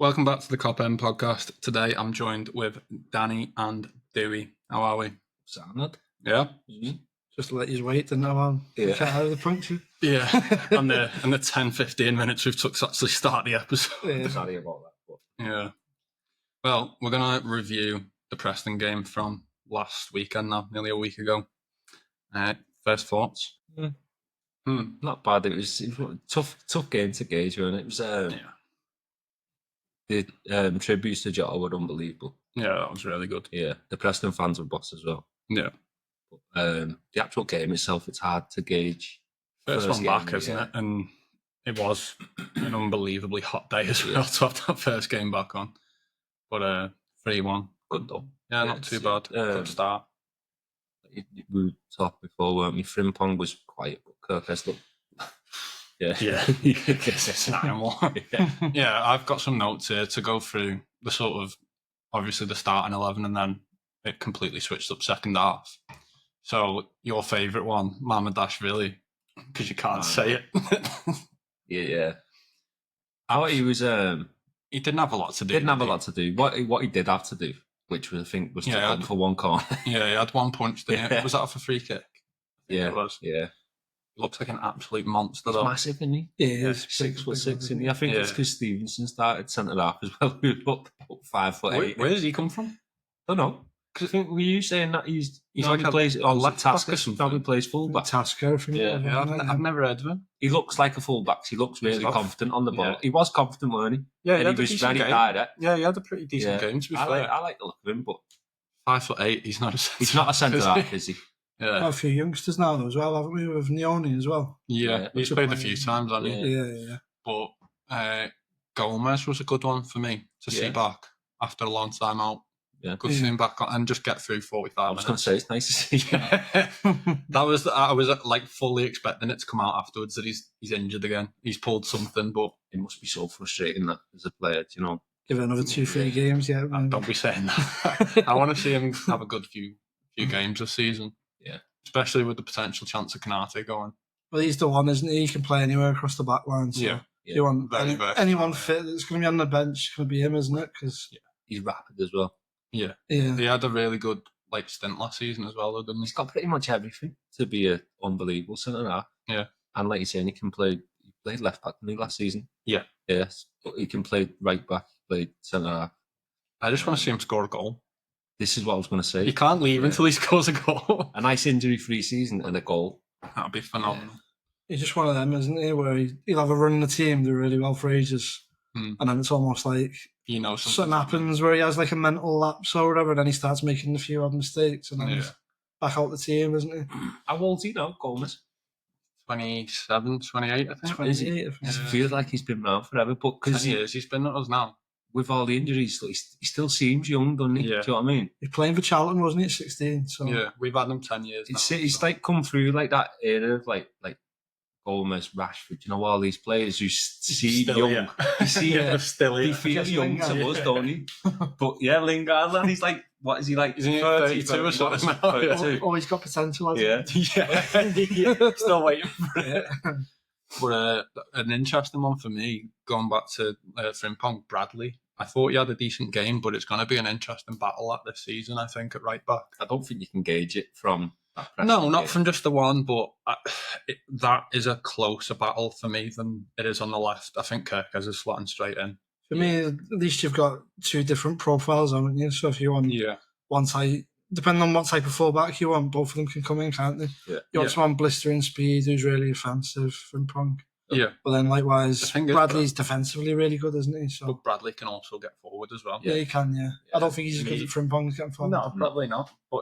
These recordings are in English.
Welcome back to the Cop End podcast. Today I'm joined with Danny and Dewey. How are we? Sounded. Yeah? Mm-hmm. Just to let you wait and now we can't have the puncture. Yeah. and the 10-15 minutes we've took to actually start the episode. Yeah. Sorry about that. But... Yeah. Well, we're going to review the Preston game from last weekend now, nearly a week ago. First thoughts? Not bad. It was a tough game to gauge, wasn't it? It was the tributes to Jota were unbelievable. Yeah, that was really good. Yeah, the Preston fans were boss as well. Yeah. But, the actual game itself, it's hard to gauge. First one back, isn't it? And it was an unbelievably hot day as well to have that first game back on. But 3-1. Good though. Yeah, not too bad. Good start. We talked before, weren't we? Frimpong was quiet, but Kirkes looked... Yeah. It's an animal. Yeah, I've got some notes here to go through the sort of, obviously the starting 11, and then it completely switched up second half. So your favourite one, Mamadashvili, because you can't say it. Yeah. How he was... he didn't have a lot to do. Didn't have a lot to do. What he did have to do, which was, I think, was to come for one corner. Yeah, he had one punch, didn't he? Was that off a free kick? Yeah, it was. Yeah. Looks like an absolute monster, He's though. massive, isn't he? Yeah, he's 6'6", isn't he? I think it's because Stevenson started centre half as well. Who looked 5'8". Where does he come from? I don't know. Because I think were you saying that he's like plays left back or something? Probably plays fullback. Tasker, I think. Yeah, I've never heard of him. He looks like a fullback. He looks really confident on the ball. Yeah. He was confident, weren't he? Yeah, and he was very direct. Yeah, he had a pretty decent game, to be fair. I like the look of him, but 5'8", he's not a centre half, is he? Yeah. Got a few youngsters now though as well, haven't we? With Neoni as well. Yeah, he's played a few times, hasn't he? Yeah. But Gomez was a good one for me to see back after a long time out. Yeah. Good to see him back on and just get through 45 minutes. I was going to say, it's nice to see you. I was like fully expecting it to come out afterwards that he's injured again. He's pulled something, but it must be so frustrating that as a player, you know. Give it another 2-3 games, yeah. Don't be saying that. I want to see him have a good few games this season. Yeah. Especially with the potential chance of Kanate going. Well, he's the one, isn't he? He can play anywhere across the back line. So if you want anyone fit that's going to be on the bench, it's going to be him, isn't it? Because he's rapid as well. Yeah. He had a really good stint last season as well, didn't he? He's got pretty much everything to be an unbelievable centre half. Yeah. And like you say, he played left back, didn't he, last season? Yeah. Yes. But he can play right back, played centre half. I just want to see him score a goal. This is what I was going to say. You can't leave until he scores a goal. A nice injury-free season and a goal. That'd be phenomenal. He's just one of them, isn't he? Where he'll have a run in the team, do really well for ages. And then it's almost like something happens where he has like a mental lapse or whatever, and then he starts making a few odd mistakes and then he's back out the team, isn't he? How old's he now, Gomez? 27, 28, I think. 28, I think. It feels like he's been around forever, but because he's been at us now. With all the injuries, he still seems young, doesn't he? Yeah. Do you know what I mean? He's playing for Charlton, wasn't he, at 16? So. Yeah, we've had him 10 years now. He's like come through like that era of like Gomez, Rashford, you know, all these players who seem young. Yeah. You see, they feel young to us, don't he? But yeah, Lingard, man, he's like, what is he like? He's 32 or something now. 32. Oh, he's got potential, hasn't he? Yeah. Still waiting for it. But an interesting one for me, going back to Frimpong, Bradley. I thought he had a decent game, but it's going to be an interesting battle this season, I think, at right back. I don't think you can gauge it from that. No, not from just the one, but that is a closer battle for me than it is on the left. I think Kirkes is slotting straight in. For me, at least you've got two different profiles, haven't you? So if you want one type, depending on what type of fullback you want, both of them can come in, can't they? Yeah. You want someone blistering speed who's really offensive from Frimpong. Yeah. But then likewise, Bradley's defensively really good, isn't he? So. But Bradley can also get forward as well. Yeah, he can, yeah. I don't think he's as good as Frimpong getting forward. No, probably not. But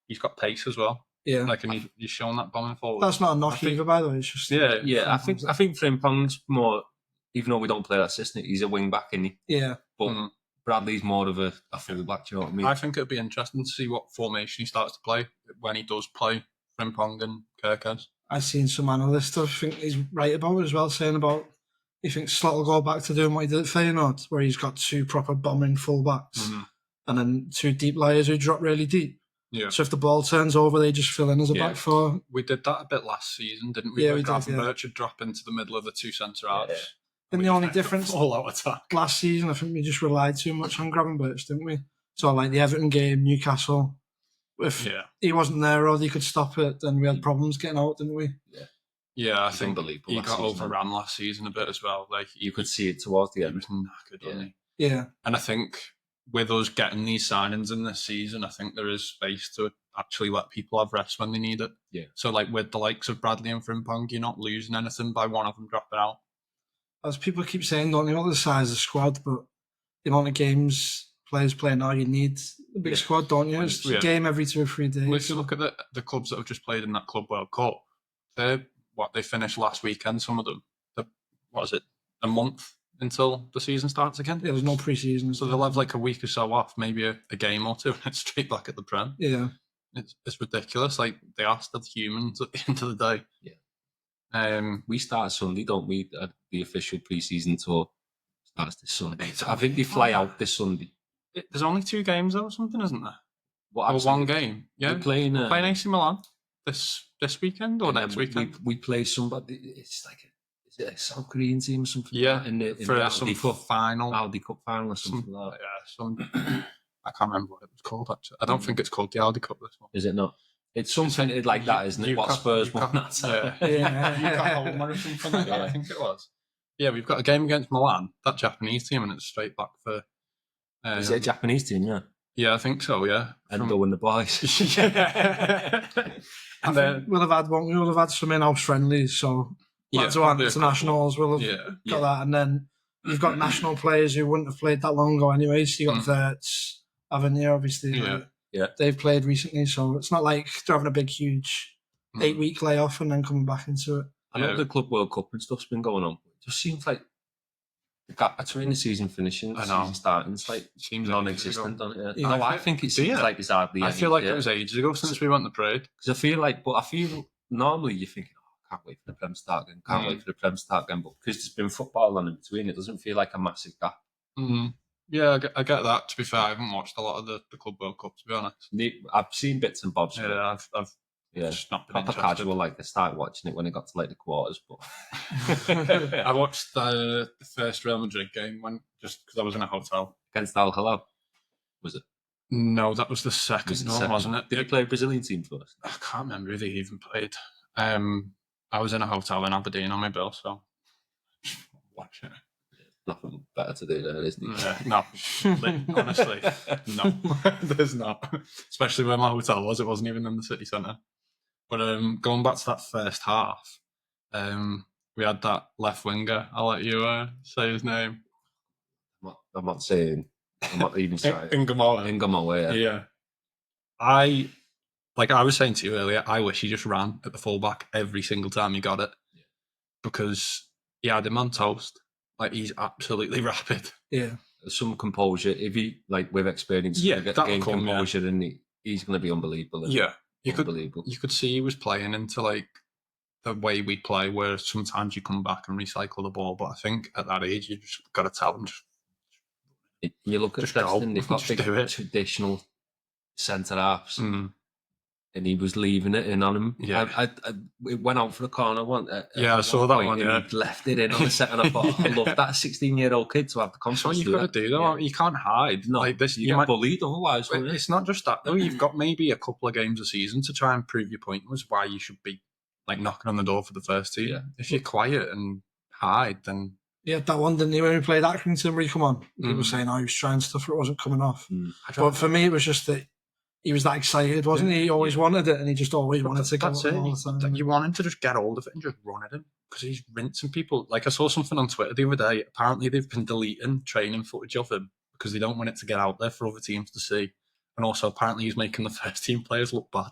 he's got pace as well. Yeah. And he's shown that bombing forward. That's not a knock either, by the way. It's just... Yeah, I think Frimpong's more, even though we don't play that system, he's a wing back, isn't he? Yeah. But Bradley's more of a full back, do you know what I mean? I think it'd be interesting to see what formation he starts to play when he does play Frimpong and Kirkes. I've seen some analysts, I think he's right about it as well, saying about he thinks Slot will go back to doing what he did at Feyenoord, where he's got two proper bombing full-backs and then two deep liers who drop really deep. Yeah. So if the ball turns over, they just fill in as a back four. We did that a bit last season, didn't we? Yeah, we did. Gravenberch would drop into the middle of the two centre halves. And the only difference all-out attack last season, I think we just relied too much on Gravenberch, didn't we? So like the Everton game, Newcastle, if he wasn't there or they could stop it, then we had problems getting out, didn't we? Yeah, I think he got overrun last season a bit as well. Like you could see it towards the end. He was knackered, wasn't he? Yeah. And I think with us getting these signings in this season, I think there is space to actually let people have rest when they need it. Yeah. So like with the likes of Bradley and Frimpong, you're not losing anything by one of them dropping out. As people keep saying, don't you know the size of the squad, but the amount of games players play now, you need a big squad, don't you? It's a game every 2 or 3 days. Well, if you look at the clubs that have just played in that Club World Cup, they finished last weekend, some of them. A month until the season starts again? Yeah, there's no pre-season. So they'll have like a week or so off, maybe a game or two, and it's straight back at the Prem. Yeah. It's ridiculous. Like, they are still humans at the end of the day. Yeah. We start Sunday, don't we? The official pre-season tour starts this Sunday. I think they fly out this Sunday. There's only 2 games or something, isn't there? Or one game. Yeah. We're playing AC Milan this weekend or next weekend. We play somebody. It's like a South Korean team or something. Yeah, for some final. Audi Cup final or something like that. I can't remember what it was called, actually. I don't think it's called the Audi Cup, this one. Is it not? It's something like that, isn't it? What Spurs won that time. Or something like that, I think it was. Yeah, we've got a game against Milan, that Japanese team, and it's straight back for... Is it a Japanese team, yeah? Yeah, I think so, yeah. Endo and the boys. And then we'll have had some in-house friendlies, so lads who aren't internationals will have got that. And then you've got national players who wouldn't have played that long ago anyway. So you've got Verts, Avenir, obviously. They've played recently, so it's not like they're having a big, huge 8-week layoff and then coming back into it. I know the Club World Cup and stuff's been going on. It just seems like the gap between the season finishing and the season starting is like non-existent, doesn't it? No, I think it seems like it's hardly. I feel like it was ages ago since we went to parade. Because I feel normally you're thinking, can't wait for the Prem start again, can't wait for the Prem start again. But because there's been football on in between, it doesn't feel like a massive gap. Yeah, I get that. To be fair, I haven't watched a lot of the Club World Cup, to be honest. I've seen bits and bobs. Yeah, I've just not been proper casual. Like I started watching it when it got to like the quarters, but I watched the first Real Madrid game just because I was in a hotel against Al Hilal. Was it? No, that was the second one, wasn't it? Did they play a Brazilian team first? I can't remember who they even played. I was in a hotel in Aberdeen on my bill, so watch it. Nothing better to do there, isn't it? No, honestly, no, there's not. Especially where my hotel was; it wasn't even in the city centre. But going back to that first half, we had that left winger. I'll let you say his name. I'm not saying. I'm not even trying. Ingamoa, yeah. I was saying to you earlier, I wish he just ran at the fullback every single time he got it, because he had him on toast. Like, he's absolutely rapid. Yeah. Some composure. If he, like, with experience, gain composure, and he's going to be unbelievable. You could see he was playing into, like, the way we play, where sometimes you come back and recycle the ball. But I think at that age, you just got to tell them, you look at Preston, they've got big traditional centre-halves. And he was leaving it in on him. Yeah. It went out for the corner one. I saw that one. And he left it in on the second. I thought, I love that 16-year-old kid to have the confidence. That's what you've got to do, though. You can't hide. No, like this, you get bullied otherwise. It's not just that, though. You've got maybe a couple of games a season to try and prove your point was why you should be like knocking on the door for the first team. Yeah. If you're quiet and hide, then... Yeah, that one, didn't he, when we played Accrington, where he come on? People were saying, he was trying stuff, it wasn't coming off. But for me, it was just that he was that excited, wasn't he? He always wanted it, and he just always wanted to go all the time. You want him to just get hold of it and just run at him, because he's rinsing people. Like, I saw something on Twitter the other day. Apparently, they've been deleting training footage of him because they don't want it to get out there for other teams to see. And also, apparently, he's making the first team players look bad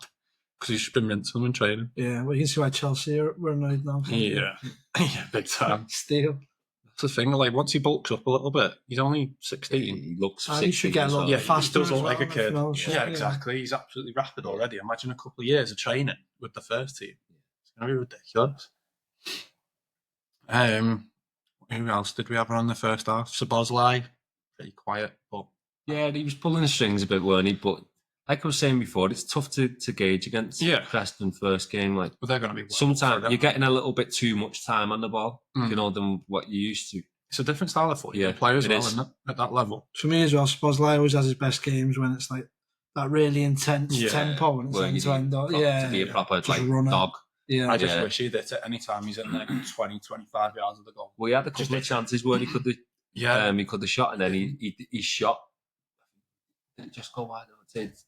because he's just been rinsing them in training. Yeah, well, you can see why Chelsea were annoyed now. Yeah, big time. Steal. That's the thing. Like, once he bulks up a little bit, he's only 16. He looks 16. He should get a little faster. He does look like a kid. Yeah, exactly. He's absolutely rapid already. Imagine a couple of years of training with the first team. It's going to be ridiculous. Who else did we have on the first half? Szoboszlai, pretty quiet, but yeah, he was pulling the strings a bit, weren't he? But like I was saying before, it's tough to gauge against Preston first game. Like, but they're going to be sometimes you're getting a little bit too much time on the ball, than what you used to. It's a different style of football. Players isn't it? At that level. For me as well, I suppose Lai always has his best games when it's like that really intense tempo and it's end-to-end. To be a proper dog. Yeah. I just wish he'd hit it any time he's in there 20, 25 yards of the goal. Well, he had a couple of chances where he could have he could have shot, and then he shot. Did it just go wide or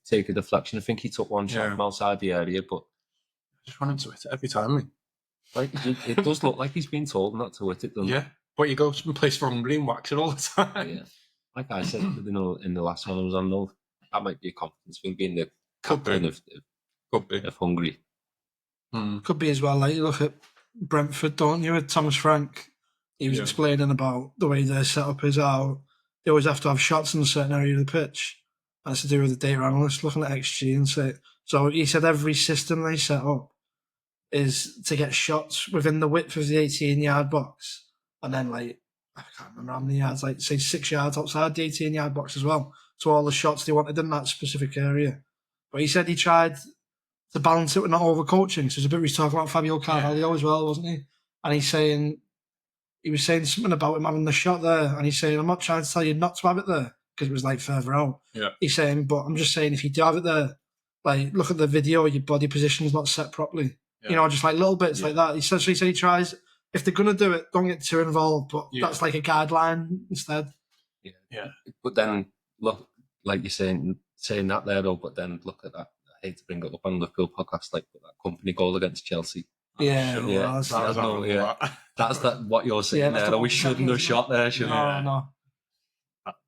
take a deflection? I think he took one shot from outside the area, but I just want him to hit it every time. Like, it does look like he's been told not to hit it, doesn't it? But you go someplace for Hungary and wax it all the time. Yeah. Like I said in the last one I was on, though, that might be a confidence thing, being the captain of Hungary. Could be as well. Like, you look at Brentford, don't you, with Thomas Frank? He was explaining about the way their setup is how they always have to have shots in a certain area of the pitch. And it's to do with the data analyst looking at XG and say. So he said every system they set up is to get shots within the width of the 18-yard box. And then, like, I can't remember how many yards, like, say 6 yards outside the 18-yard box as well. So all the shots they wanted in that specific area. But he said he tried to balance it with not overcoaching. So there's a bit where he's talking about Fabio Carvalho as well, wasn't he? And he was saying something about him having the shot there. And he's saying, I'm not trying to tell you not to have it there, because it was, like, further out. Yeah. He's saying, but I'm just saying, if you do have it there, like, look at the video, your body position's not set properly. Yeah. You know, just like little bits like that. He said he tries, if they're going to do it, don't get too involved, but that's like a guideline instead. Yeah. But then, look, like you're saying that there, though, but then look at that. I hate to bring it up on the Liverpool podcast, like that company goal against Chelsea. That's what you're saying there. We shouldn't have shot there, should we? No.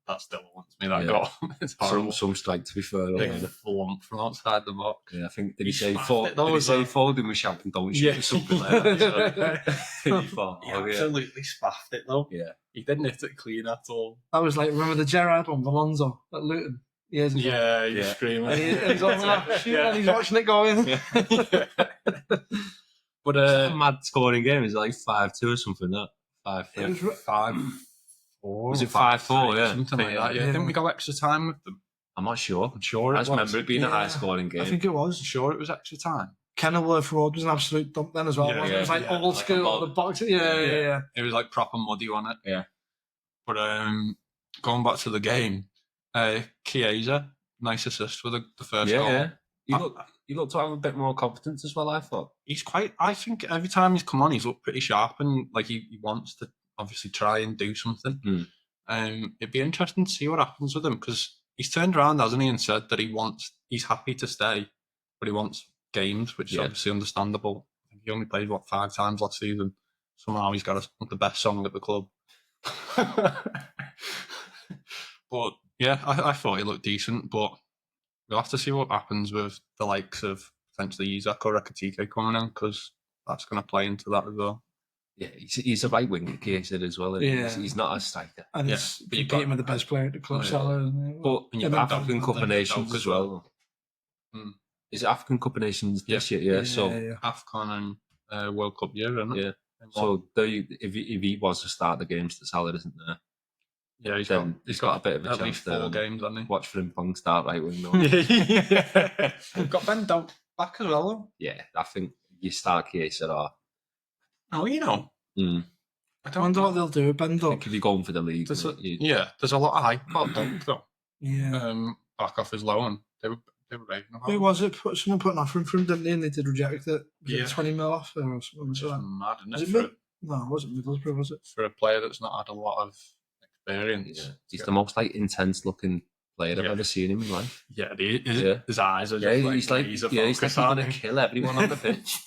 That still wants me, that goal. It's horrible. Some strike, to be fair. Big flump from outside the box. Yeah, I think, did he say Foden was shouting, don't shoot, something like that? He absolutely spaffed it, though. Yeah. He didn't hit it clean at all. That was like, remember the Gerrard one, Alonso, at Luton? He was screaming. And he's on and he's watching it going. But a mad scoring game. Is it like 5-2 or something? That 5-4. Was it 5-4? Yeah, something like that. Yeah, didn't we go extra time with them? I'm not sure. I'm sure. I just remember it being a high scoring game. I think it was. I'm sure it was extra time. Kenilworth Road was an absolute dump then as well. It was like old school on the box. Yeah. It was like proper muddy on it. Yeah. But going back to the game, Chiesa, nice assist with the first goal. Yeah. You look to have a bit more confidence as well, I thought. I think every time he's come on, he's looked pretty sharp and like he wants to obviously try and do something. It'd be interesting to see what happens with him, because he's turned around, hasn't he, and said that he's happy to stay, but he wants games, which is obviously understandable. I think he only played 5 times last season. Somehow he's got the best song at the club. But yeah, I thought he looked decent, but we'll have to see what happens with the likes of potentially Isak or Ekitike coming in, because that's going to play into that as well. Yeah, he's a right winger, Chiesa, as well. He's not a striker. And you beat him with the best player at the club, Salah, isn't it? But you've African Cup of Nations as well. Is it African Cup of Nations this year? Yeah, so AFCON and World Cup year, isn't it? Yeah. So if he was to start the games that Salah isn't there, he's got a bit of a chance at least 4 games, hasn't he? Watch Frimpong start right wing. We've got Ben Down back as well, though. Yeah, I think you start Chiesa or... Oh, you know. I wonder what they'll do with Ben Down. I think if you're going for the league... There's a lot of hype about Dunk, though. Yeah. Back off his loan. They were raving about Who was it? Someone put an offer in for him, didn't they? And they did reject it. Was it 20 mil offer or something? It's mad, isn't it? Was it no, it wasn't Middlesbrough, was it? For a player that's not had a lot of experience. Yeah. He's the most intense looking player I've ever seen in my life. Yeah, his eyes are just he's going to kill everyone on the pitch.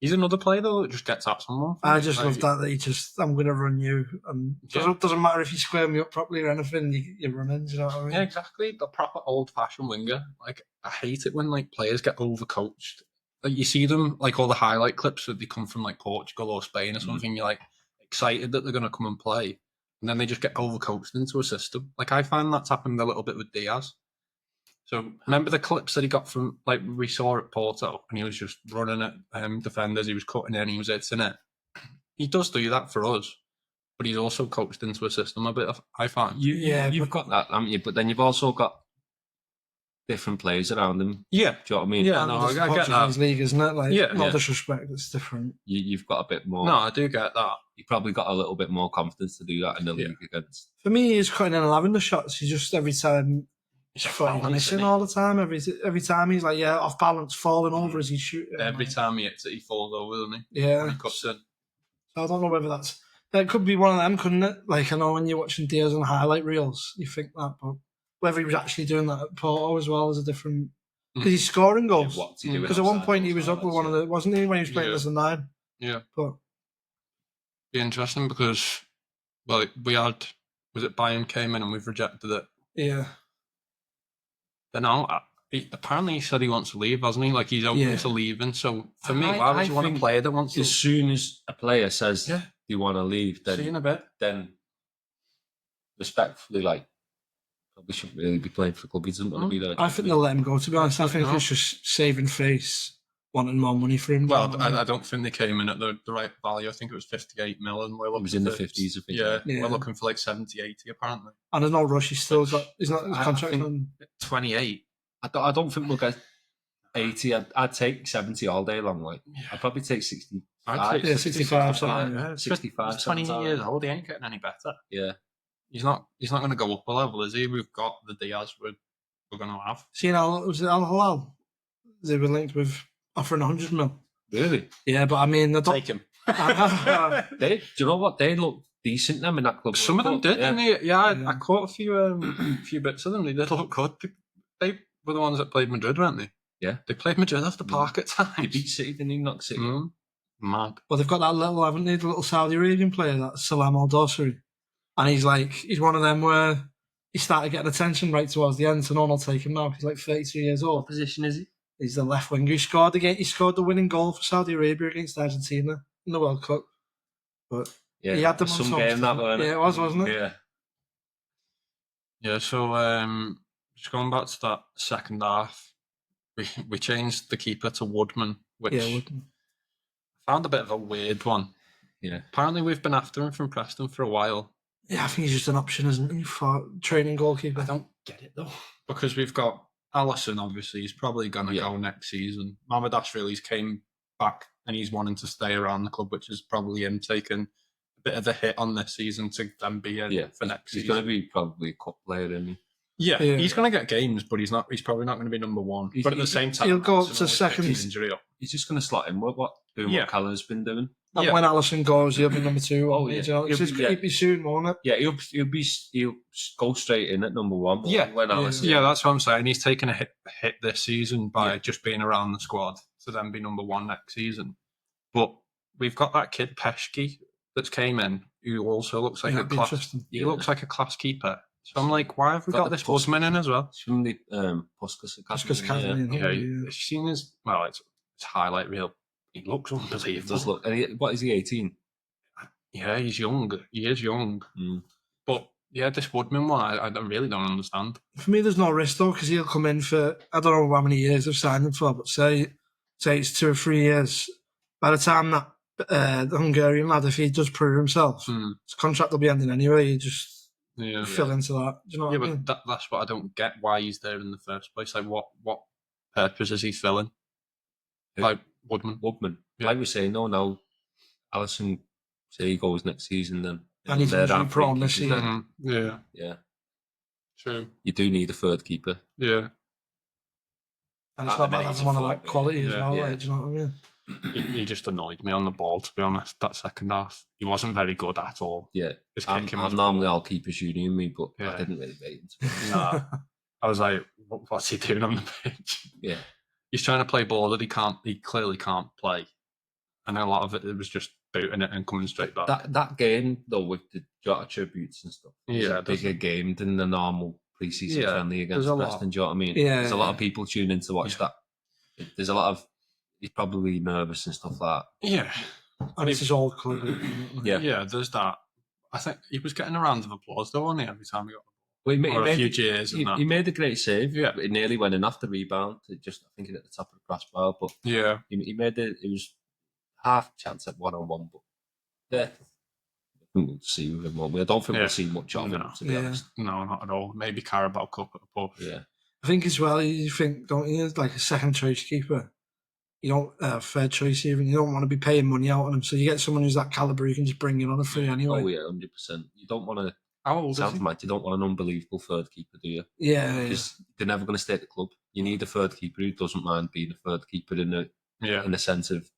He's another player, though, that just gets at someone. I just love that I'm going to run you. And doesn't matter if you square me up properly or anything, you're running, do you know what I mean? Yeah, exactly. The proper old-fashioned winger. Like, I hate it when, like, players get overcoached. Like, you see them, like, all the highlight clips that they come from, like, Portugal or Spain or something, you're, like, excited that they're going to come and play. And then they just get overcoached into a system. Like, I find that's happened a little bit with Diaz. So remember the clips that he got from, like, we saw at Porto, and he was just running at defenders, he was cutting in, he was hitting it. He does do that for us, but he's also coached into a system a bit, I find. You've got that, haven't you? But then you've also got different players around him. Yeah. Do you know what I mean? Yeah, no, I get that. League, isn't it? Like, not disrespect, it's different. You've got a bit more. No, I do get that. You probably got a little bit more confidence to do that in the league against. For me, he's cutting in and having the shots. He just every time he's missing all the time. Every time he's like, off balance, falling over as he's shooting. Every time he hits it, he falls over, doesn't he? Yeah. When he cuts in. So I don't know whether that could be one of them, couldn't it? Like, I know when you're watching Diaz and highlight reels, you think that, but whether he was actually doing that at Porto as well is a different. Because he's scoring goals. Because at one point he was up with one of the, wasn't he, when he was playing as a 9? Yeah. But be interesting because, well, we had, was it Bayern came in and we've rejected it? Yeah. Then apparently he said he wants to leave, hasn't he? Like he's open to leaving. So for me, why would you want a player that wants to? As soon as a player says you want to leave, then see you in a bit. Then respectfully, like, probably shouldn't really be playing for the club. He doesn't want to be there. I think they'll let him go, to be honest. I think it's just saving face, wanting more money for him. Well, I don't think they came in at the right value. I think it was 58 million. It was in the 50s, I think. Yeah, we're looking for like 70, 80 apparently. And there's no rush. He's still got, he's not his contract on 28. I don't think we'll get 80. I'd take 70 all day long. Like, I'd probably take 60. I'd take 65. 65. 20 years old. He ain't getting any better. Yeah. He's not going to go up a level, is he? We've got the Diaz we're going to have. See, was it Al Hilal? They were linked with offering 100 mil. Really? Yeah, but I mean, they don't take him. Do you know what? They look decent them in that club. Some of them did, didn't they? Yeah, I caught a few bits of them. They did look good. They were the ones that played Madrid, weren't they? Yeah. They played Madrid off the park at times. They beat City, didn't they? Knock City. Mad. Well, they've got that little, haven't they? The little Saudi Arabian player, that Salam Al Dosari. And he's one of them where he started getting attention right towards the end, so no one will take him now. He's like 32 years old. What position is he? He's the left winger. He scored the winning goal for Saudi Arabia against Argentina in the World Cup. But he had them on some game that one. Yeah, it was, wasn't it? Yeah. Yeah, so just going back to that second half, we changed the keeper to Woodman, which Woodman. I found a bit of a weird one. Yeah. Apparently we've been after him from Preston for a while. Yeah, I think he's just an option, isn't he, for training goalkeeper? I don't get it though. Because we've got Alisson, obviously, he's probably going to go next season. Mohamed Ashrili's came back and he's wanting to stay around the club, which is probably him taking a bit of a hit on this season to then be in for next season. He's going to be probably a cup player, isn't he? Yeah, he's going to get games, but he's probably not going to be number one. But at the same time, he'll go up to second. Injury up. He's just going to slot in with what Callum's been doing. And when Alisson goes, he'll be number 2. He'll be soon, won't it? Yeah, he'll go straight in at number 1. When Alisson, that's what I'm saying. He's taken a hit this season by just being around the squad to then be number 1 next season. But we've got that kid Peshke that's came in, who also looks like a class. He looks like a class keeper. So I'm like, why have we got this Woodman in as well? From the Puskas Academy. You've seen his it's highlight reel. He looks unbelievable. Does look. And what is he? 18? Yeah, he's young. He is young. But yeah, this Woodman one, I really don't understand. For me, there's no risk though, because he'll come in for, I don't know how many years they've signed him for, but say it's 2 or 3 years. By the time that the Hungarian lad, if he does prove himself, his contract will be ending anyway. You just fill into that. Do you know what I mean? But that's what I don't get. Why he's there in the first place? Like, what purpose is he filling? Like Woodman. Yeah. Like we say, now Alisson say he goes next season, then and he's put on this season. Yeah. True. You do need a third keeper. Yeah. And it's not bad having one of that quality as well. Like, do you know what I mean? He just annoyed me on the ball, to be honest. That second half, he wasn't very good at all. Yeah, I'm normally all keepers union me, but I didn't really rate him. Nah, I was like, what's he doing on the pitch? Yeah, he's trying to play ball that he clearly can't play, and a lot of it was just booting it and coming straight back. That game though, with the Jota tributes and stuff, is a bigger game than the normal pre-season friendly against Preston. Do you know what I mean? Yeah, there's a lot of people tuning in to watch that. There's a lot of. He's probably nervous and stuff like that. Yeah. And it's his old club. Yeah, there's that. I think he was getting a round of applause, though, wasn't he, every time he got the ball? Well, a few cheers. He made a great save. Yeah. It nearly went in after rebound. I think it at the top of the crossbar. But he made it. It was half chance at 1-on-1. But yeah. We'll see with him. I don't think we'll see much of him, to be honest. No, not at all. Maybe Carabao Cup at the pub. Yeah. I think as well, you think, don't you, like a second choice keeper, you don't, third choice even, you don't want to be paying money out on him. So you get someone who's that calibre, you can just bring in on a free anyway. Oh, yeah, 100%. You don't want to. How old is he? You don't want an unbelievable third keeper, do you? Yeah. Because they're never going to stay at the club. You need a third keeper who doesn't mind being a third keeper in the sense of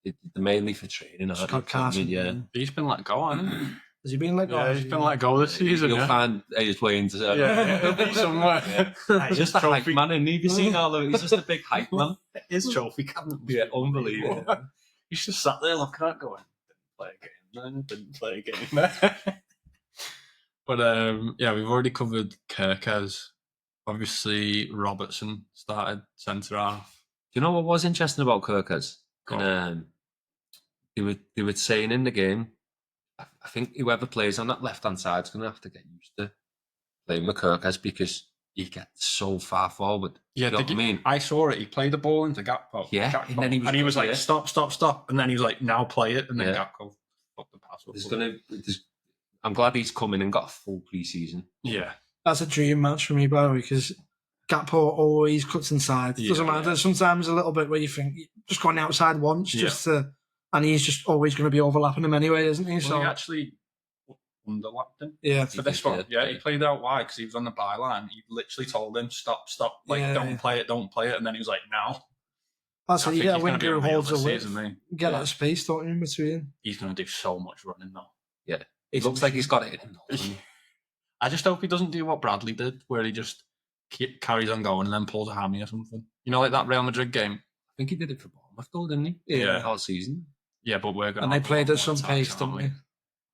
they're mainly for training. Scott Carson. Yeah. He's been let go, hasn't he? Has he been let go? Yeah, he's been let go this season. You'll find his way into he'll be somewhere. He's just a hype man, and have you seen all of it? He's just a big hype man. His trophy cabinet. Yeah, unbelievable. He's just sat there looking at it going, didn't play a game. But we've already covered Kirkes. Obviously, Robertson started centre half. Do you know what was interesting about Kirkes? They were saying in the game, I think whoever plays on that left hand side is going to have to get used to playing with Kirkes because he gets so far forward. Yeah, you know what I mean? I saw it. He played the ball into Gakpo. Yeah, and he was like, stop, and then he was like, now play it, and then Gakpo fucked the pass up. I'm glad he's come in and got a full pre-season. Yeah. That's a dream match for me, by the way, because Gakpo always cuts inside. It doesn't matter. There's sometimes a little bit where you think, just going outside once, and he's just always going to be overlapping him anyway, isn't he? Well, so he actually underlapped him. Yeah. For this one. Yeah, he played out wide because he was on the byline. He literally told him, stop, don't play it. And then he was like, now. That's it. You get a winger who holds a width. Get that space, don't you, in between? He's going to do so much running, though. Yeah. It looks like he's got it in him. I just hope he doesn't do what Bradley did, where he just carries on going and then pulls a hammy or something. You know, like that Real Madrid game? I think he did it for Bournemouth, though, didn't he? Yeah. All season. Yeah, but we're going to. And they played at some pace, don't we?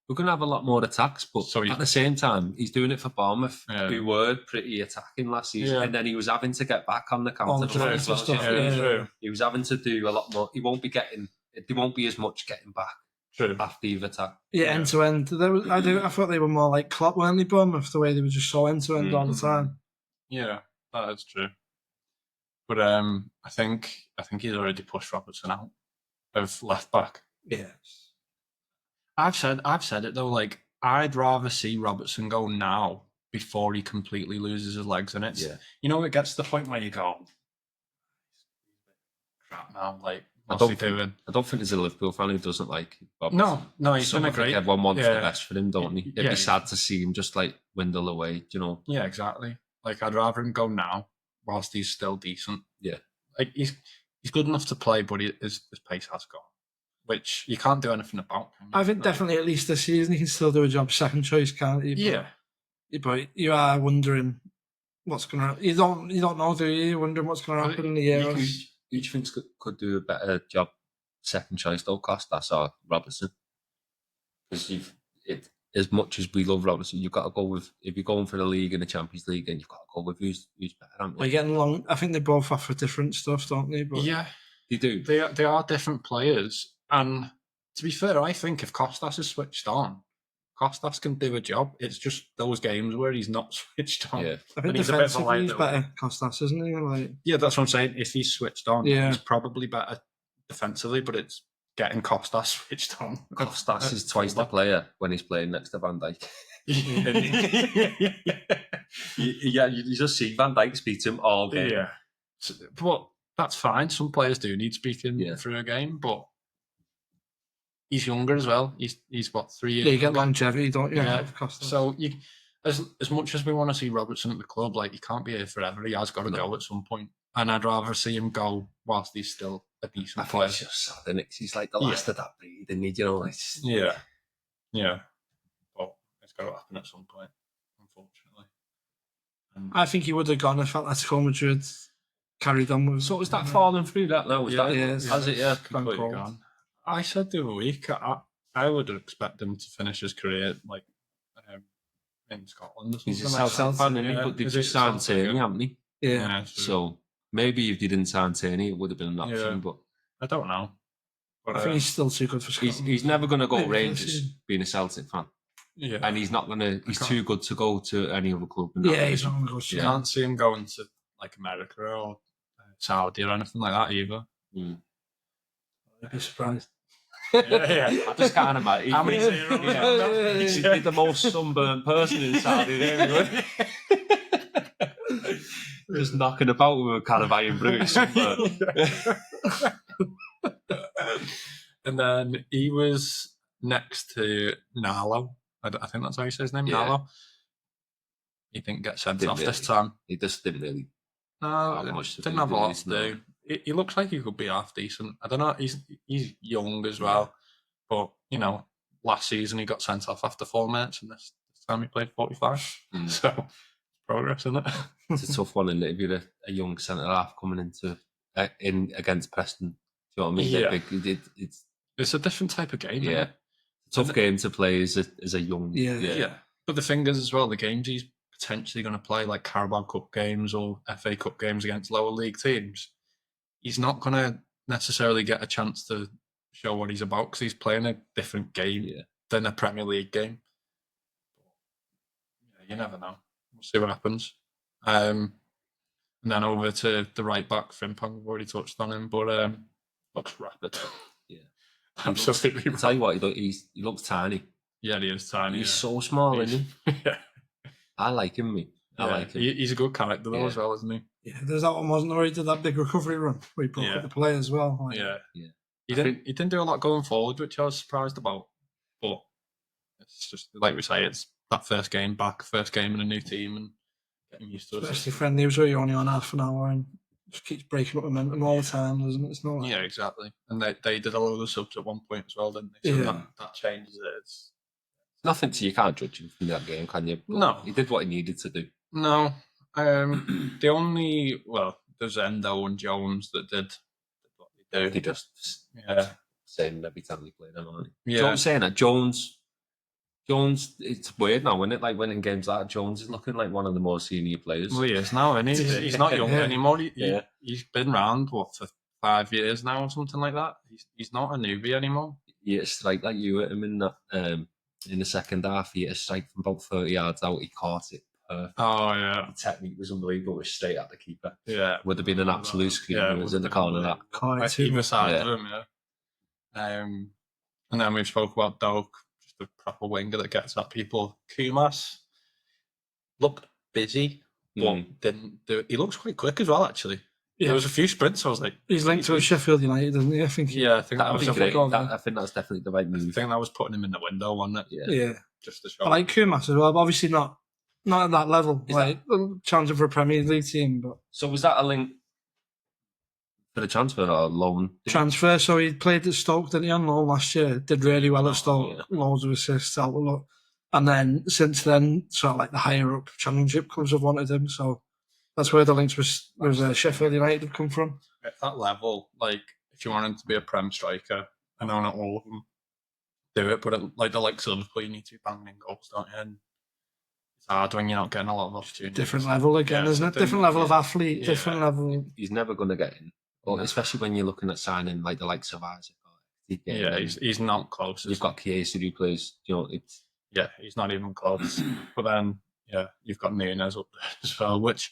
We're going to have a lot more attacks, but at the same time, he's doing it for Bournemouth, who were pretty attacking last season, and then he was having to get back on the counter. True. He was having to do a lot more. There won't be as much getting back. True. After you've attacked. Yeah, end to end. I thought they were more like Klopp, weren't they, Bournemouth, the way they were just so end to end all the time. Yeah, that's true. But I think he's already pushed Robertson out of left back. Yes. I've said it though, like I'd rather see Robertson go now before he completely loses his legs, and it gets to the point where you go, crap now, like what's he doing? I don't think there's a Liverpool fan who doesn't like Robertson. No, he's done a great. Everyone wants the best for him, don't he? It'd be sad to see him just like dwindle away, you know? Yeah, exactly. Like I'd rather him go now whilst he's still decent. Yeah, like he's good enough to play, but his pace has gone, which you can't do anything about. I think definitely at least this season he can still do a job second choice, can't he? Yeah, but you are wondering what's going to. You don't know, do you? You're wondering what's going to happen in the year. Who do you think could do a better job second choice though, Costas or Robertson? Because as much as we love Robertson, you've got to go with, if you're going for the league and the Champions League, and you've got to go with who's better, haven't you? They're getting along. I think they both offer different stuff, don't they? But yeah, they do. They are different players, and to be fair, I think if Costas is switched on, Costas can do a job. It's just those games where he's not switched on. Yeah. I think defensively he's better, Costas, isn't he? Like, yeah, that's what I'm saying. If he's switched on, he's probably better defensively, but it's getting Costas switched on. Costas is twice the player when he's playing next to Van Dijk. You just see Van Dijk speak to him all game. Yeah, but that's fine. Some players do need speaking through a game, but he's younger as well. He's what, 3 years? Yeah, you get longevity, don't you? Yeah. So as much as we want to see Robertson at the club, like he can't be here forever. He has got to go at some point, and I'd rather see him go whilst he's still a decent player. It's just sad, isn't it? He's like the last of that breed, and you know, it's yeah. But it's got to happen at some point, unfortunately. I think he would have gone if Atletico Madrid carried on with. So is that falling through that now? Has it? Yeah, completely gone. I said the other week, I would expect him to finish his career like in Scotland or something. He's a South fan, but they've just signed Tierney, haven't they? Yeah. So maybe if they didn't sign Tierney, it would have been an option, but I don't know. But I think he's still too good for Scotland. He's never going to go Rangers being a Celtic fan. Yeah. And he's not going to. He's too good to go to any other club. He's not going to go. You can't see him going to like America or Saudi or anything like that either. I'd be surprised. I just can't imagine. How many zeros? He's the most sunburned person in Saudi. just knocking about with a can of Iron Brew. And then he was next to Narlo. I think that's how you say his name, Narlo. He didn't get sent off this time. He just didn't really. Didn't have a lot to do. He looks like he could be half decent. I don't know. He's young as well, but last season he got sent off after 4 minutes, and this time he played 45. So progress, isn't it? It's a tough one, and if you're a young centre half coming in against Preston, do you know what I mean? Yeah. It's a different type of game. Yeah, tough game to play as a young. Yeah. But the thing is, as well, the games he's potentially going to play, like Carabao Cup games or FA Cup games against lower league teams, he's not going to necessarily get a chance to show what he's about because he's playing a different game than a Premier League game. Yeah, you never know. We'll see what happens. And then over to the right back, Frimpong. We've already touched on him, but looks rapid. Yeah, absolutely. I'll tell you what, he looks tiny. Yeah, he is tiny. He's so small, isn't he? Yeah. I like him, mate. I like him. He's a good character though, as well, isn't he? Yeah, there's that one, wasn't there? He did that big recovery run where he broke up the play as well. Like, He didn't do a lot going forward, which I was surprised about. But it's just like we say, it's that first game back, first game in a new team, and getting used to it. Especially friendlies where you're only on half an hour and just keeps breaking up momentum all the time, doesn't it? It's not like... Yeah, exactly. And they did a load of subs at one point as well, didn't they? So that changes it. It's nothing you can't judge him from that game, can you? But no. He did what he needed to do. No. The only, there's Endo and Jones that did what they do. He just saying every time he played them, aren't he? Yeah. Saying that Jones, it's weird now, isn't it? Like winning games like that, Jones is looking like one of the more senior players. Well, he is now, isn't he? He's not young anymore. He's been around, for 5 years now or something like that. He's not a newbie anymore. Yeah, it's like you hit him in that in the second half. He hit a strike from about 30 yards out. He caught it perfect. Oh, yeah. The technique was unbelievable. It was straight at the keeper. Yeah. Would have been an absolute scream. It was in the corner of that. Either side of him, and then we've spoke about Doak, just a proper winger that gets at people. Kumas looked busy, but didn't do it. He looks quite quick as well, actually. Yeah. There was a few sprints. I was like, he's linked to Sheffield United, isn't he? I think. I think that was great. I think that's definitely the right move. I think that was putting him in the window, wasn't it? Yeah. Just to show. I like Kumas as well, but obviously not at that level. Challenging for a Premier League team, but. So was that a link for the transfer or a loan? Transfer. So he played at Stoke, didn't he, on loan last year? Did really well at Stoke. Loads of assists, outlook. And then since then, sort of like the higher up Championship clubs have wanted him. So that's where the links was Sheffield United have come from. At that level, like if you want him to be a Prem striker, I know not all of them do it, but like the likes of Liverpool, you need to be banging in goals, don't you? And it's hard when you're not getting a lot of opportunities. Different level again, isn't it? Different level of athlete, different level. He's never going to get in. Well, especially when you're looking at signing like the likes of Isaac. He's not close. You've got Chiesa who plays, he's not even close. But then, you've got Nunes up there as well, which,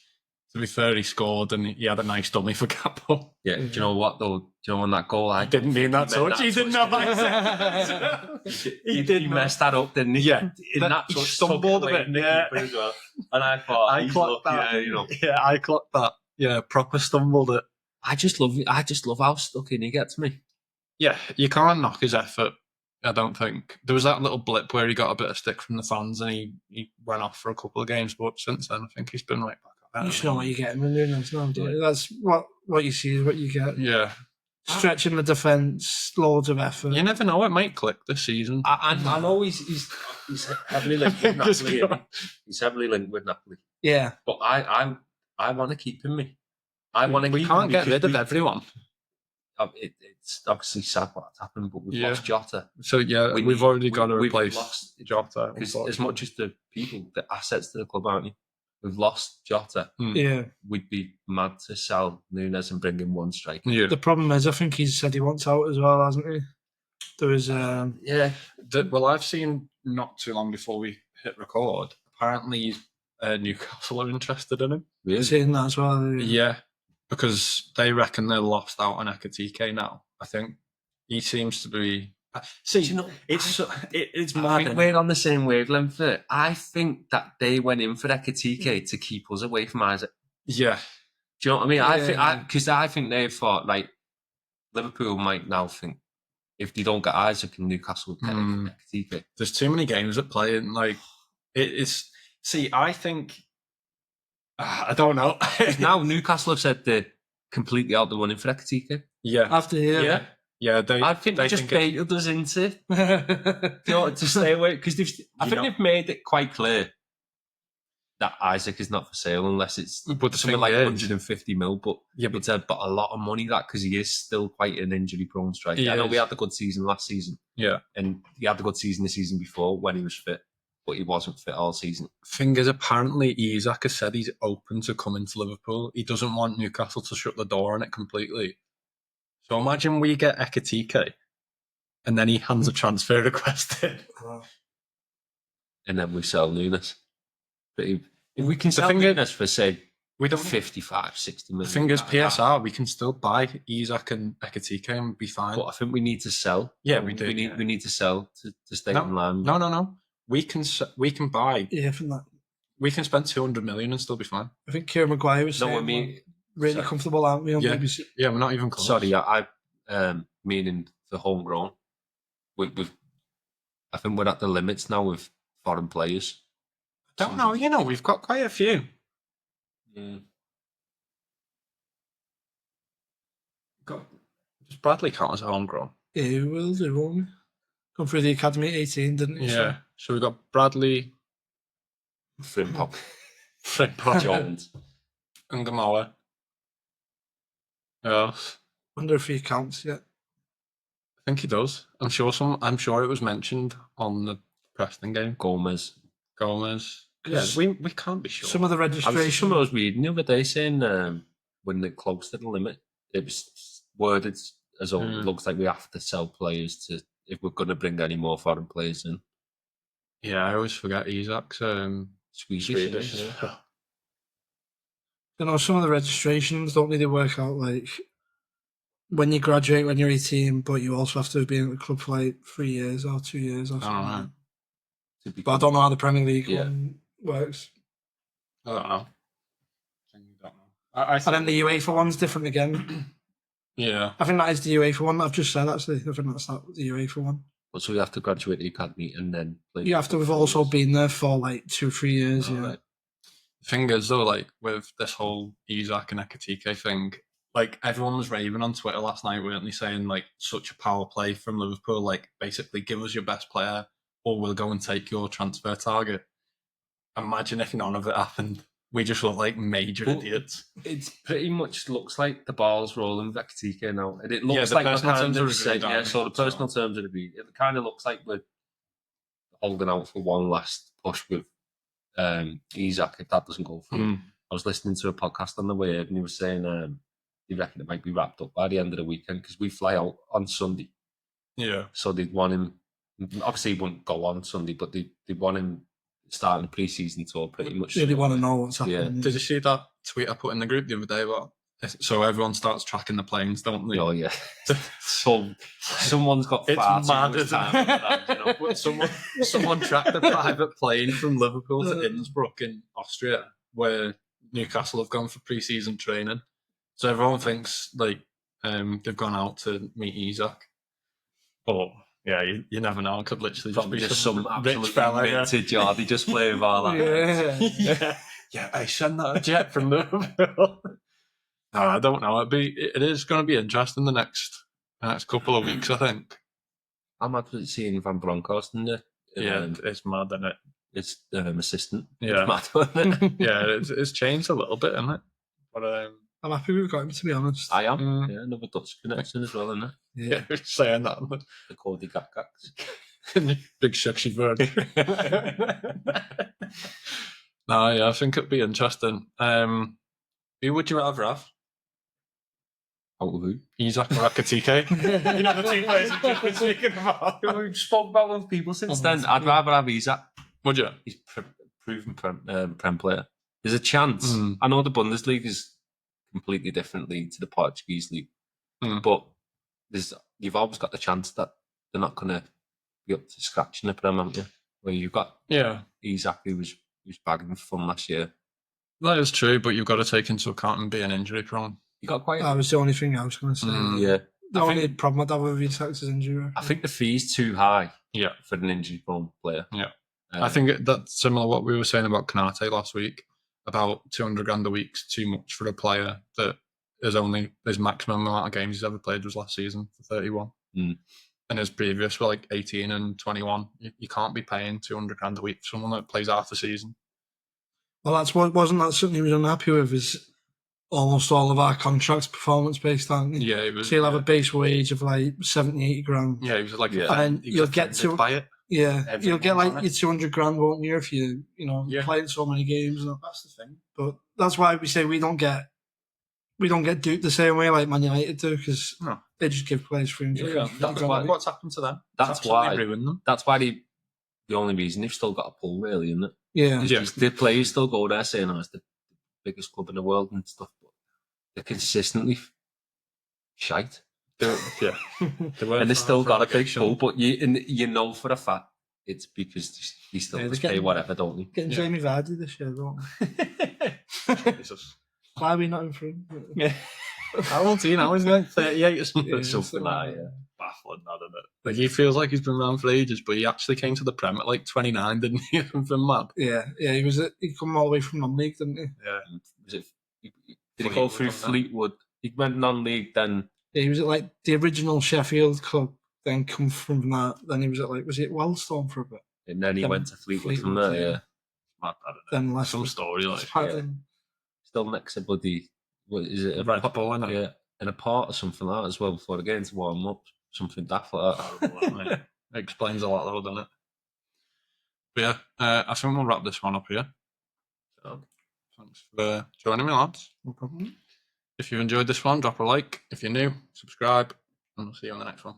to be fair, he scored and he had a nice dummy for Capo. Yeah, do you know what though? Do you know on that goal? I didn't mean that touch. He didn't know that. He messed that up, didn't he? Yeah. In that touch, stumbled a bit. Yeah. As well. And I thought, I clocked that. Yeah, I clocked that. Yeah, proper stumbled it. I just love how stuck in he gets me. Yeah, you can't knock his effort. I don't think there was that little blip where he got a bit of stick from the fans and he went off for a couple of games, but since then I think he's been right back at it. You should know what you're getting with Nunes now, don't you? That's what you see is what you get. Yeah, stretching the defence, loads of effort. You never know; it might click this season. I know he's heavily linked with Napoli. He's heavily linked with Napoli. Yeah, but I want to keep him. I want to. We can't get rid of everyone. It's obviously sad what's happened, but we've lost Jota. So we've already got to replace Jota. Because as much as the people, the assets to the club, aren't you? We've lost Jota. Yeah, we'd be mad to sell Nunes and bring in one striker. Yeah. The problem is, I think he's said he wants out as well, hasn't he? There was well, I've seen not too long before we hit record. Apparently, Newcastle are interested in him. Really? Seeing that as well. Yeah. Because they reckon they're lost out on Ekitike now. I think he seems to be. See, it's mad. I think we're on the same wavelength. I think that they went in for Ekitike to keep us away from Isaac. Yeah. Do you know what I mean? I think they thought, like, Liverpool might now think if they don't get Isaac and Newcastle get Ekitike. There's too many games at play, and like it is. See, I think I don't know. Now Newcastle have said they're completely out the running for Ekitike. Yeah, after here. Yeah. I think they just baited us into to stay away because they've made it quite clear that Isaac is not for sale unless it's something like 150 mil. But it's a lot of money that because he is still quite an injury-prone striker. I know we had a good season last season. Yeah, and he had a good season the season before when he was fit, but he wasn't fit all season. Thing is, apparently Isaac has said he's open to coming to Liverpool. He doesn't want Newcastle to shut the door on it completely. So imagine we get Ekitike, and then he hands a transfer request in. And then we sell Nunes. But if we can sell Nunes for, say, we don't 55, 60 million. The thing is, PSR, we can still buy Isaac and Ekitike and be fine. But I think we need to sell. Yeah, we do. We need to sell to stay in line. No. We can buy. Yeah, from that. We can spend 200 million and still be fine. I think Kieran Maguire was saying, really comfortable, aren't we? Yeah, we're not even close. Sorry, I meaning for homegrown. I think we're at the limits now with foreign players. I don't know. We've got quite a few. Does Bradley count as homegrown? Yeah, he will do, won't he? Come through the academy at 18, didn't he? Yeah. So we've got Bradley, Frimpong, Jones, and Gamola. Who else? Wonder if he counts yet. I think he does. I'm sure it was mentioned on the Preston game. Gomez. Yeah, we can't be sure. Some of the registration. I was reading the other day saying when they're close to the limit, it was worded as though it looks like we have to sell players if we're going to bring any more foreign players in. Yeah, I always forget Isaac's Swedish. Yeah. Some of the registrations don't really work out like when you graduate when you're 18, but you also have to have been at the club for like 3 years or 2 years or something. I don't know. But I don't know how the Premier League one works. I don't know. And then the UEFA one's different again. Yeah. I think that is the UEFA one that I've just said, actually. I think that's the UEFA one. So we have to graduate the academy and then play. You have to have also been there for like 2-3 years. Right. The thing is, though, like with this whole Isaac and Ekitike thing, like everyone was raving on Twitter last night, weren't they, saying like such a power play from Liverpool, like basically give us your best player or we'll go and take your transfer target. Imagine if none of it happened. We just look like major idiots. It pretty much looks like the ball's rolling with Ekitike now. And it looks like the terms are agreed. Yeah, so the personal terms are agreed. It kind of looks like we're holding out for one last push with Isaac if that doesn't go through. I was listening to a podcast on the way and he was saying he reckoned it might be wrapped up by the end of the weekend because we fly out on Sunday. Yeah. So they'd want him, obviously he wouldn't go on Sunday, but they want him starting the pre-season tour pretty much. Really want to know what's happening. Yeah. Did you see that tweet I put in the group the other day about? So everyone starts tracking the planes, don't they? Oh yeah. So someone's got far too much time for that, But someone tracked a private plane from Liverpool to Innsbruck in Austria, where Newcastle have gone for pre-season training. So everyone thinks like they've gone out to meet Isaac, but yeah, you never know. It could literally probably just be some rich fella, vintage yardie just playing with all that. Yeah. I send that a jet from Liverpool. No, I don't know. It is going to be interesting the next couple of weeks, I think. I'm actually seeing Van Bronckhorst in there. Yeah, it's mad, isn't it? It's assistant. Yeah, it's mad, isn't it? Yeah, it's changed a little bit, isn't it? But I'm happy we've got him, to be honest. I am. Yeah, another Dutch connection as well, isn't it? Yeah, saying that. The Cody Gakgaks. Big sexy bird. No, yeah, I think it'd be interesting. Who would you rather have? Out of who? Isaac or Ekitike? You know the two players we've just been speaking about. We've spoken about those people since then. I'd rather have Isaac. Would you? He's proven Prem player. There's a chance. I know the Bundesliga is completely different league to the Portuguese league, but you've always got the chance that they're not going to be up to scratch in the Prem, haven't you? Where you've got Isaac who was bagging for fun last year. That is true, but you've got to take into account him being injury prone. You got quite. That was the only thing I was going to say. Yeah. The only problem I'd have with Isak's injury. I think the fee's too high. Yeah. For an injury prone player. Yeah. I think that's similar to what we were saying about Konate last week. About 200 grand a week's too much for a player that his maximum amount of games he's ever played was last season for 31. And his previous were like 18 and 21. You can't be paying 200 grand a week for someone that plays half the season. Well, wasn't that something he was unhappy with? Is almost all of our contracts performance based, aren't they? Yeah, it was. So you'll have a base wage of like 70, 80 grand. Yeah, he was like, and you'll get to buy it. Yeah, you'll get like your 200 grand, won't you, if you playing so many games. And that's the thing. But that's why we say we don't get duped the same way like Man United do, because they just give players free. Yeah, that's what's happened to them. That's why ruined them. That's why the only reason they've still got a pull, really, isn't it? Yeah. The players still go there saying, it's the biggest club in the world and stuff, but they're consistently shite. Yeah. And they still got a big pull, but you know for a fact it's because they still pay whatever, don't they? Getting Jamie Vardy this year, don't they? Jesus. Why are we not in for him? Yeah. How old is he now? Isn't he 38 or something? Something like that, Baffling, that, isn't it? Like, he feels like he's been around for ages, but he actually came to the Prem at like 29, didn't he? Something mad. Yeah, he come all the way from non-league, didn't he? Yeah. Did he go through Fleetwood? He went non-league, then... Yeah, he was at like the original Sheffield club, then come from that. Then he was at was it Wellstone for a bit? And then he went to Fleetwood from there, yeah. Mad, I don't know. Then some story, like... Still next to bloody... What is it? A Red Bull, isn't it? Yeah. In a part or something like that as well before the game to warm up. Something daft like that. It explains a lot though, doesn't it? But yeah, I think we'll wrap this one up here. So, thanks for joining me, lads. No problem. If you've enjoyed this one, drop a like. If you're new, subscribe. And we'll see you on the next one.